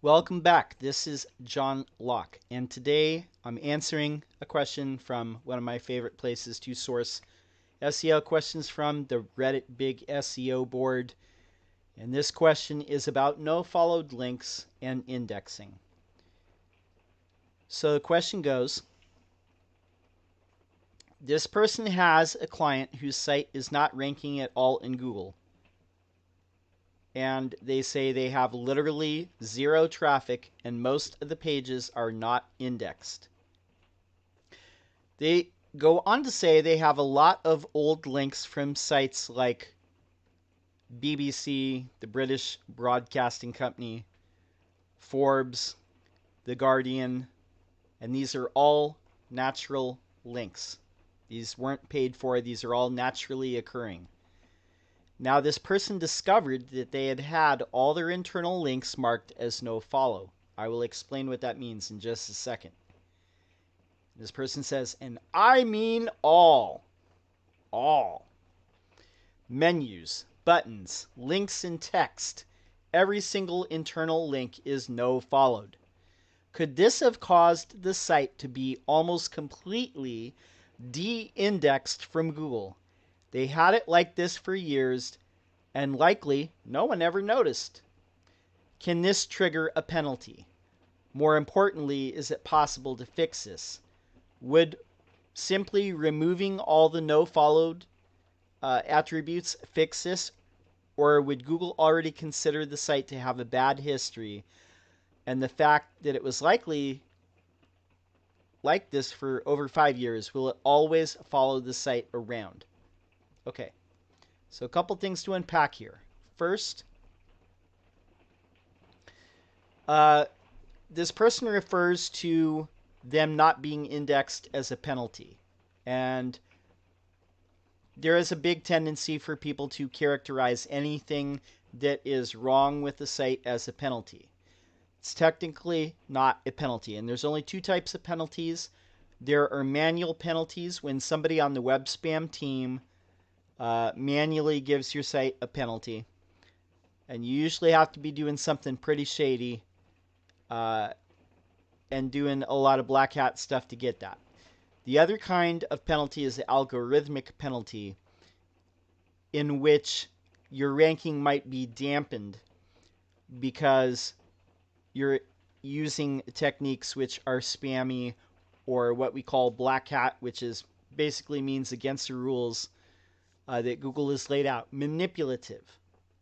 Welcome back. This is John Locke, and today I'm answering a question from one of my favorite places to source SEO questions from, the Reddit Big SEO board. And this question is about no-followed links and indexing. So the question goes, this person has a client whose site is not ranking at all in Google. And they say they have literally zero traffic and most of the pages are not indexed. They go on to say they have a lot of old links from sites like BBC, the British Broadcasting Company, Forbes, The Guardian, and these are all natural links. These weren't paid for, these are all naturally occurring. Now, this person discovered that they had all their internal links marked as nofollow. I will explain what that means in just a second. This person says, and I mean all. All. Menus, buttons, links in text. Every single internal link is nofollowed. Could this have caused the site to be almost completely de-indexed from Google? They had it like this for years, and likely no one ever noticed. Can this trigger a penalty? More importantly, is it possible to fix this? Would simply removing all the nofollowed attributes fix this? Or would Google already consider the site to have a bad history, and the fact that it was likely like this for over 5 years, will it always follow the site around? Okay, so a couple things to unpack here. First, this person refers to them not being indexed as a penalty. And there is a big tendency for people to characterize anything that is wrong with the site as a penalty. It's technically not a penalty, and there's only two types of penalties. There are manual penalties when somebody on the web spam team manually gives your site a penalty, and you usually have to be doing something pretty shady and doing a lot of black hat stuff to get that. The other kind of penalty is the algorithmic penalty, in which your ranking might be dampened because you're using techniques which are spammy, or what we call black hat, which is basically means against the rules that Google has laid out. Manipulative.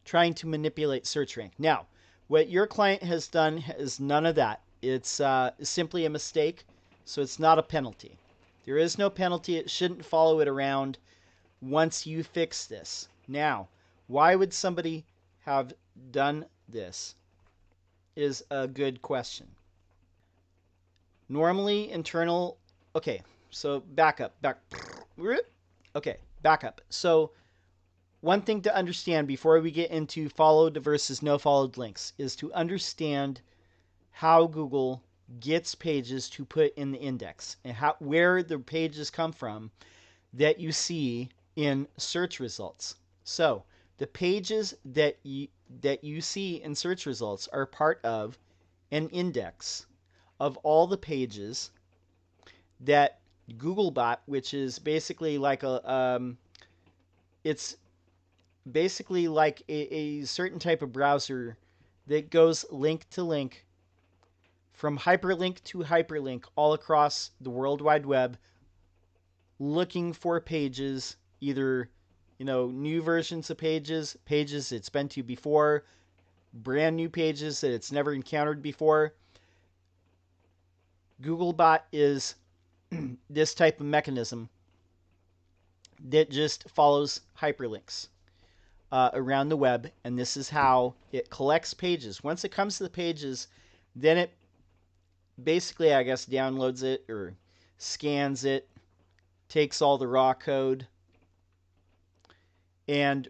Trying to manipulate search rank. Now, what your client has done is none of that. It's simply a mistake, so it's not a penalty. There is no penalty. It shouldn't follow it around once you fix this. Now, why would somebody have done this is a good question. Normally, internal... Okay, so back up. Okay, back up. So one thing to understand before we get into followed versus no followed links is to understand how Google gets pages to put in the index and where the pages come from that you see in search results. So the pages that you see in search results are part of an index of all the pages that Googlebot, which is basically like it's basically like a certain type of browser that goes link to link from hyperlink to hyperlink all across the World Wide Web, looking for pages, either new versions of pages it's been to before, brand new pages that it's never encountered before. Googlebot is this type of mechanism that just follows hyperlinks around the web, and this is how it collects pages. Once it comes to the pages, then it basically, I guess, downloads it or scans it, takes all the raw code, and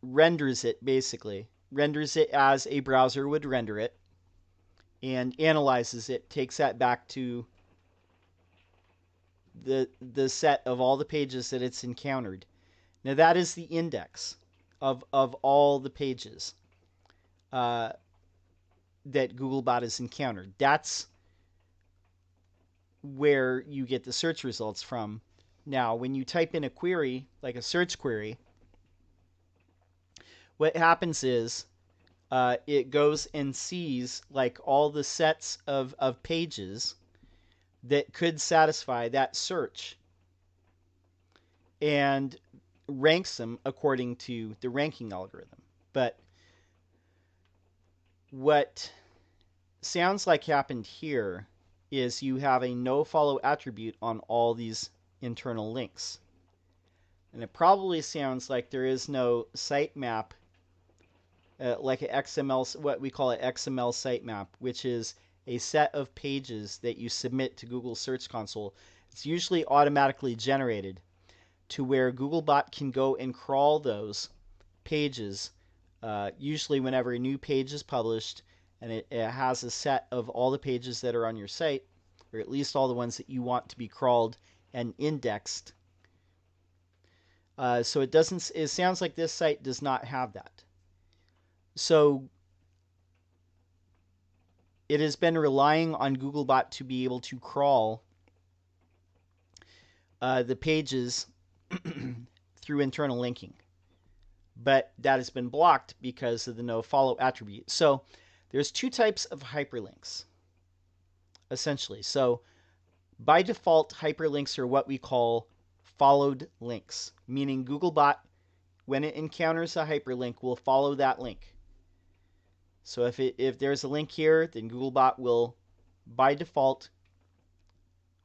renders it, basically. Renders it as a browser would render it, and analyzes it, takes that back to the set of all the pages that it's encountered. Now that is the index of all the pages. that Googlebot has encountered. That's where you get the search results from. Now, when you type in a query, like a search query, what happens is it goes and sees like all the sets of pages that could satisfy that search and ranks them according to the ranking algorithm. But what sounds like happened here is you have a nofollow attribute on all these internal links. And it probably sounds like there is no sitemap, like an XML, what we call an XML sitemap, which is a set of pages that you submit to Google Search Console. It's usually automatically generated to where Googlebot can go and crawl those pages, usually whenever a new page is published, and it has a set of all the pages that are on your site, or at least all the ones that you want to be crawled and indexed. So it sounds like this site does not have that. So it has been relying on Googlebot to be able to crawl the pages through internal linking. But that has been blocked because of the nofollow attribute. So there's two types of hyperlinks, essentially. So by default, hyperlinks are what we call followed links, meaning Googlebot, when it encounters a hyperlink, will follow that link. So if there's a link here, then Googlebot will, by default,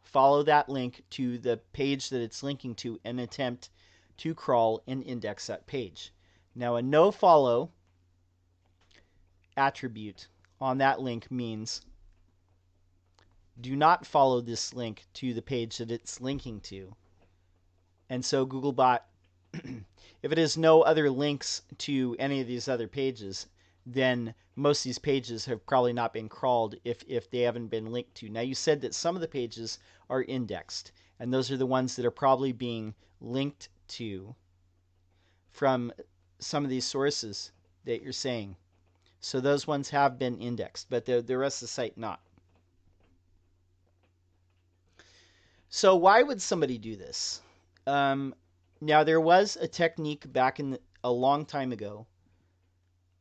follow that link to the page that it's linking to and attempt to crawl and index that page. Now, a nofollow attribute on that link means do not follow this link to the page that it's linking to. And so Googlebot, if it has no other links to any of these other pages, then most of these pages have probably not been crawled if they haven't been linked to. Now, you said that some of the pages are indexed, and those are the ones that are probably being linked to from some of these sources that you're saying. So those ones have been indexed, but the rest of the site not. So why would somebody do this? Now, there was a technique back a long time ago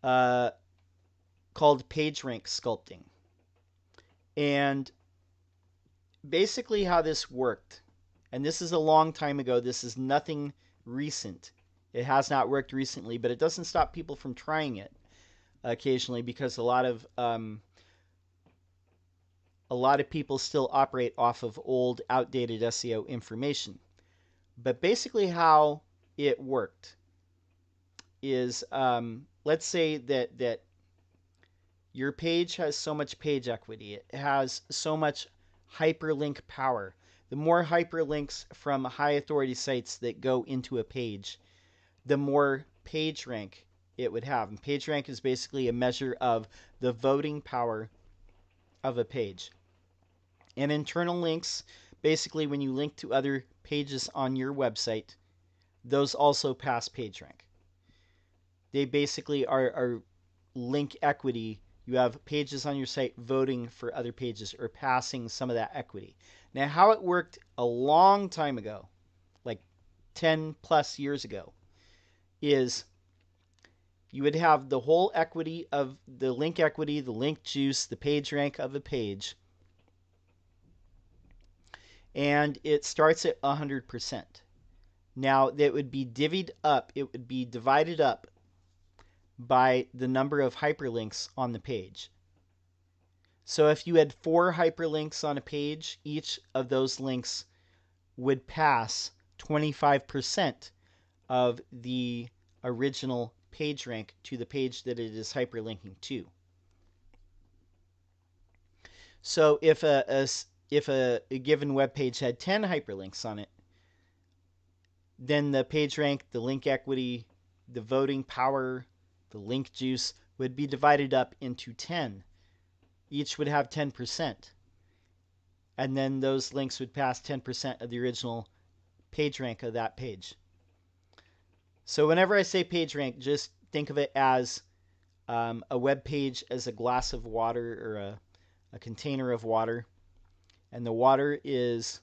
called Pagerank Sculpting. And basically how this worked, and this is a long time ago, this is nothing recent. It has not worked recently, but it doesn't stop people from trying it occasionally because a lot of people still operate off of old, outdated SEO information. But basically how it worked is, let's say that your page has so much page equity. It has so much hyperlink power. The more hyperlinks from high authority sites that go into a page, the more page rank it would have. And page rank is basically a measure of the voting power of a page. And internal links, basically when you link to other pages on your website, those also pass PageRank. They basically are link equity. You have pages on your site voting for other pages or passing some of that equity. Now, how it worked a long time ago, like 10 plus years ago, is you would have the whole equity of the link juice, the page rank of a page, and it starts at 100%. Now, that would be divvied up, it would be divided up by the number of hyperlinks on the page. So if you had 4 hyperlinks on a page, each of those links would pass 25% of the original page rank to the page that it is hyperlinking to. So if a given web page had 10 hyperlinks on it, then the page rank, the link equity, the voting power, the link juice would be divided up into 10. Each would have 10%. And then those links would pass 10% of the original page rank of that page. So whenever I say page rank, just think of it as a web page as a glass of water or a container of water, and the water is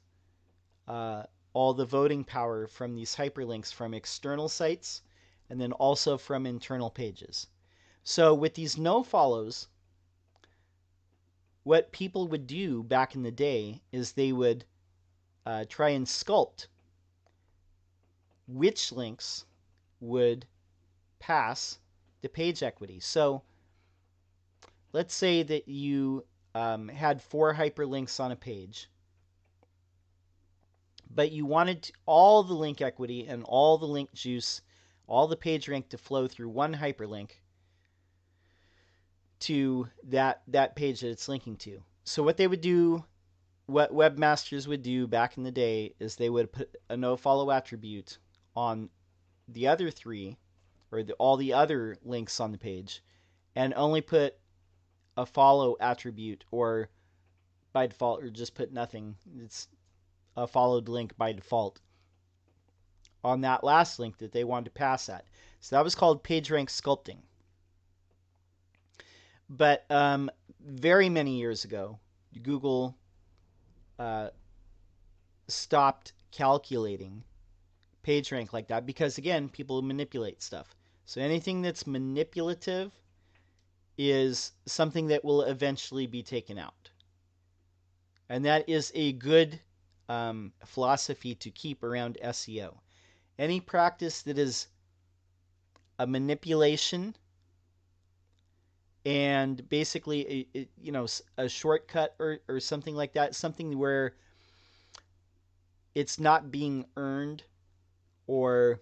all the voting power from these hyperlinks from external sites and then also from internal pages. So with these nofollows, what people would do back in the day is they would try and sculpt which links would pass the page equity. So let's say that you had 4 hyperlinks on a page, but you wanted all the link equity and all the link juice, all the page rank to flow through one hyperlink to that page that it's linking to. So what they would do, what webmasters would do back in the day, is they would put a nofollow attribute on the other 3, or all the other links on the page, and only put a follow attribute, or by default, or just put nothing. It's a followed link by default on that last link that they wanted to pass at. So that was called Pagerank Sculpting. But very many years ago, Google stopped calculating PageRank like that because, again, people manipulate stuff. So anything that's manipulative is something that will eventually be taken out. And that is a good philosophy to keep around SEO. Any practice that is a manipulation and basically a shortcut or something like that, something where it's not being earned, or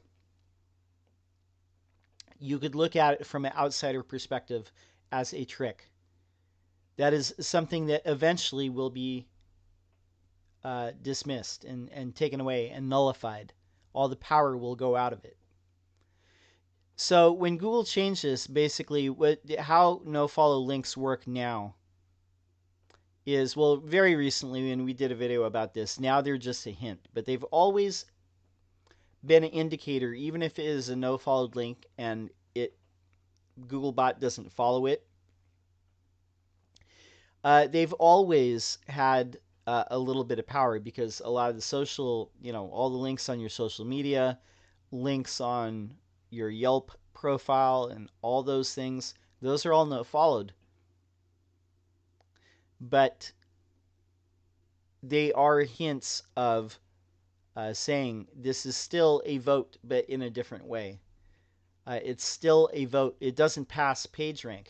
you could look at it from an outsider perspective as a trick. That is something that eventually will be dismissed and taken away and nullified. All the power will go out of it. So when Google changed this, basically how nofollow links work now is, well, very recently, and we did a video about this, now they're just a hint, but they've always been an indicator, even if it is a nofollowed link and Googlebot doesn't follow it. They've always had a little bit of power, because a lot of the social, all the links on your social media, links on your Yelp profile, and all those things, those are all nofollowed. But they are hints of saying this is still a vote, but in a different way. It's still a vote. It doesn't pass PageRank,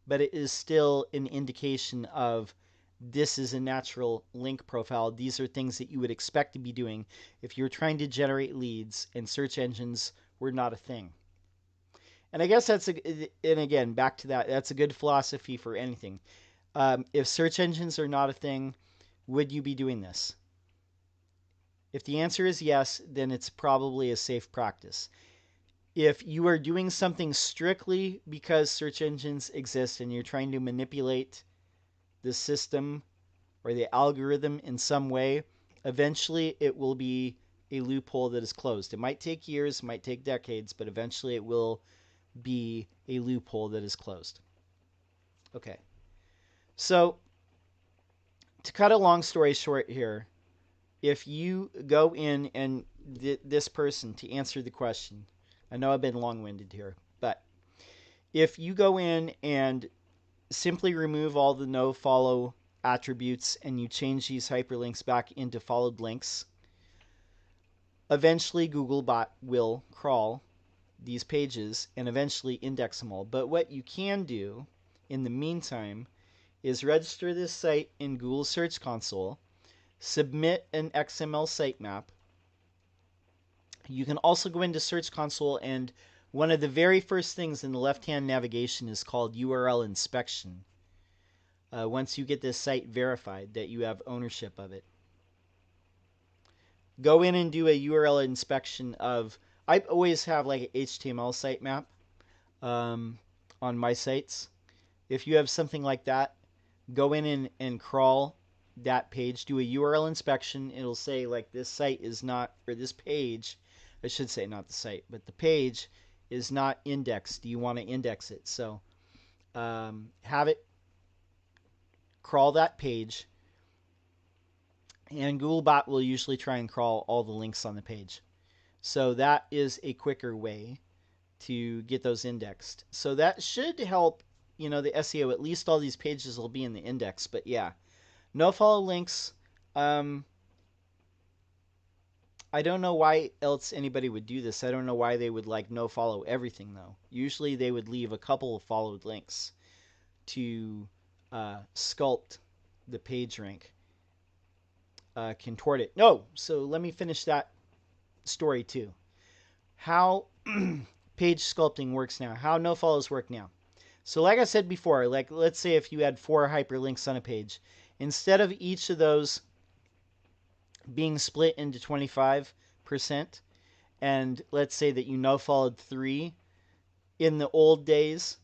but it is still an indication of this is a natural link profile. These are things that you would expect to be doing if you're trying to generate leads and search engines were not a thing. And I guess and again, back to that, that's a good philosophy for anything. If search engines are not a thing, would you be doing this? If the answer is yes, then it's probably a safe practice. If you are doing something strictly because search engines exist and you're trying to manipulate the system or the algorithm in some way, eventually it will be a loophole that is closed. It might take years, it might take decades, but eventually it will be a loophole that is closed. Okay. So, to cut a long story short here, if you go in and this person, to answer the question, I know I've been long-winded here, but if you go in and simply remove all the nofollow attributes and you change these hyperlinks back into followed links, eventually Googlebot will crawl these pages and eventually index them all. But what you can do in the meantime is register this site in Google Search Console, submit an XML sitemap. You can also go into Search Console, and one of the very first things in the left-hand navigation is called URL inspection. Once you get this site verified that you have ownership of it, go in and do a URL inspection of, I always have like an HTML sitemap on my sites. If you have something like that, go in and crawl that page, do a URL inspection. It'll say like this site is not, or this page, I should say not the site, but the page is not indexed. Do you want to index it? So have it crawl that page, and Googlebot will usually try and crawl all the links on the page. So that is a quicker way to get those indexed. So that should help, the SEO. At least all these pages will be in the index. But yeah, nofollow links. I don't know why else anybody would do this. I don't know why they would like nofollow everything though. Usually they would leave a couple of followed links to sculpt the page rank, contort it. No, so let me finish that story too. How page sculpting works now. How nofollows work now. So like I said before, like let's say if you had 4 hyperlinks on a page, instead of each of those being split into 25%, and let's say that you nofollowed 3, in the old days,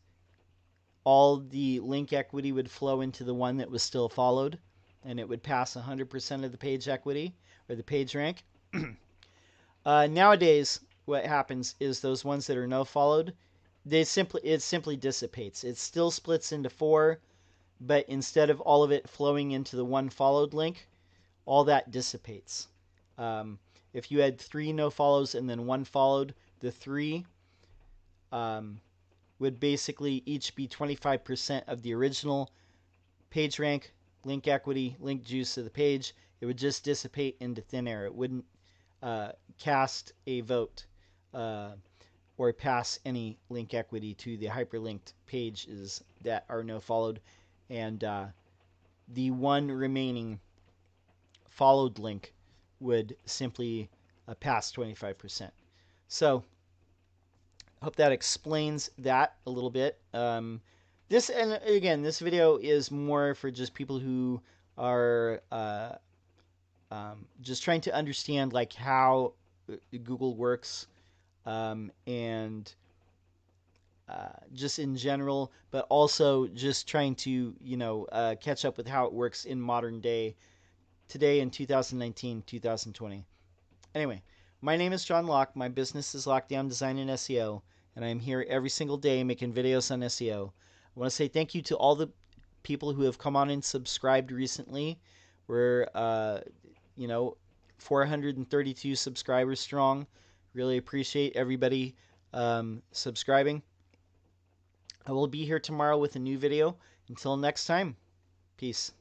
all the link equity would flow into the one that was still followed, and it would pass 100% of the page equity, or the page rank. Nowadays, what happens is those ones that are nofollowed, it simply dissipates. It still splits into 4, but instead of all of it flowing into the one followed link, all that dissipates. If you had 3 nofollows and then 1 followed, the 3 would basically each be 25% of the original page rank, link equity, link juice of the page. It would just dissipate into thin air. It wouldn't cast a vote or pass any link equity to the hyperlinked pages that are nofollowed, and the one remaining followed link would simply pass 25%. So hope that explains that a little bit. This, and again, this video is more for just people who are just trying to understand like how Google works, and just in general, but also just trying to catch up with how it works in modern day, today in 2019, 2020. Anyway, my name is John Locke. My business is Lockdown Design and SEO, and I'm here every single day making videos on SEO. I want to say thank you to all the people who have come on and subscribed recently. We're 432 subscribers strong. Really appreciate everybody subscribing. I will be here tomorrow with a new video. Until next time, peace.